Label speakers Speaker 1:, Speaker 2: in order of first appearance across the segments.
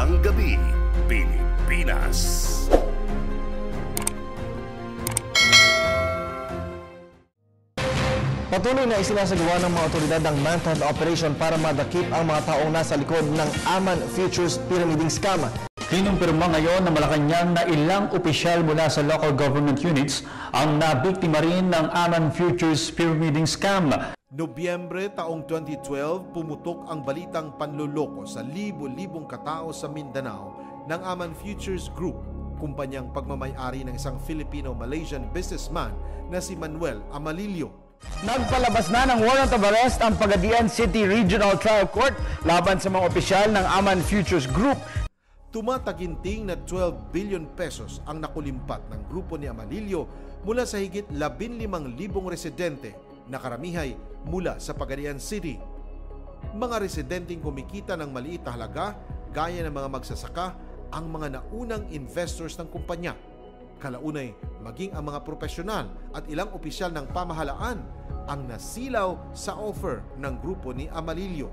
Speaker 1: Magandang gabi, Pilipinas.
Speaker 2: Patuloy na isinasagawa ng mga otoridad ang manhunt operation para madakip ang mga taong nasa likod ng Aman Futures Pyramiding Scam.
Speaker 3: Kinumpirma ngayon ng Malacanang na ilang opisyal mula sa local government units ang nabiktima rin ng Aman Futures Pyramiding Scam.
Speaker 4: Nobyembre taong 2012, pumutok ang balitang panloloko sa libo-libong katao sa Mindanao ng Aman Futures Group, kumpanyang pagmamay-ari ng isang Filipino-Malaysian businessman na si Manuel Amalillo.
Speaker 5: Nagpalabas na ng warrant of arrest ang Pagadian City Regional Trial Court laban sa mga opisyal ng Aman Futures Group.
Speaker 4: Tumataginting na 12 billion pesos ang nakulimpat ng grupo ni Amalillo mula sa higit 15,000 residente na karamihay mula sa Pagadian City. Mga residenteng kumikita ng maliit na halaga gaya ng mga magsasaka ang mga naunang investors ng kumpanya. Kalaunay, maging ang mga profesional at ilang opisyal ng pamahalaan ang nasilaw sa offer ng grupo ni Amalillo.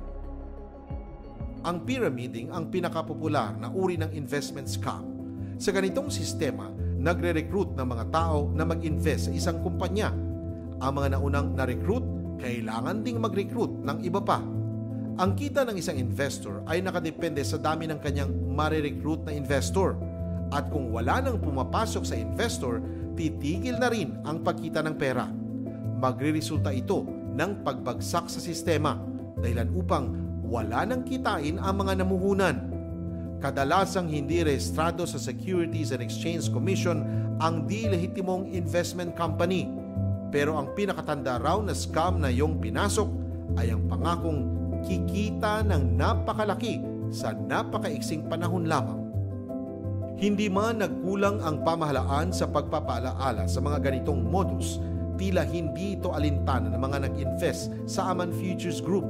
Speaker 4: Ang pyramiding ang pinakapopular na uri ng investment scam. Sa ganitong sistema, nagre-recruit ng mga tao na mag-invest sa isang kumpanya. Ang mga naunang na-recruit, kailangan ding mag-recruit ng iba pa. Ang kita ng isang investor ay nakadepende sa dami ng kanyang mare-recruit na investor. At kung wala nang pumapasok sa investor, titigil na rin ang pagkita ng pera. Magre-resulta ito ng pagbagsak sa sistema dahilan upang wala nang kitain ang mga namuhunan. Kadalasang hindi rehistrado sa Securities and Exchange Commission ang di-lehitimong investment company. Pero ang pinakatanda raw na scam na iyong pinasok ay ang pangakong kikita ng napakalaki sa napakaiksing panahon lamang. Hindi man nagkulang ang pamahalaan sa pagpapaalaala sa mga ganitong modus, tila hindi ito alintana ng mga nag-invest sa Aman Futures Group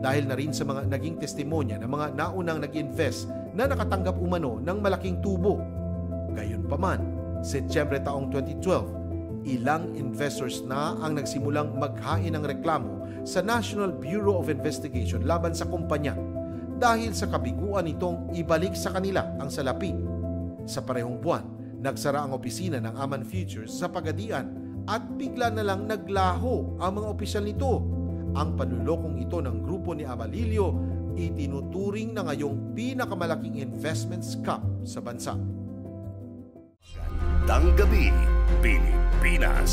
Speaker 4: dahil na rin sa mga naging testimonya ng mga naunang nag-invest na nakatanggap umano ng malaking tubo. Gayunpaman, Setyembre taong 2012, ilang investors na ang nagsimulang maghain ng reklamo sa National Bureau of Investigation laban sa kumpanya dahil sa kabiguan nitong ibalik sa kanila ang salapi. Sa parehong buwan, nagsara ang opisina ng Aman Futures sa Pagadian at bigla na lang naglaho ang mga opisyal nito. Ang panlulokong ito ng grupo ni Amalillo itinuturing na ngayong pinakamalaking investment scam sa bansa.
Speaker 1: Magandang gabi, Pilipinas.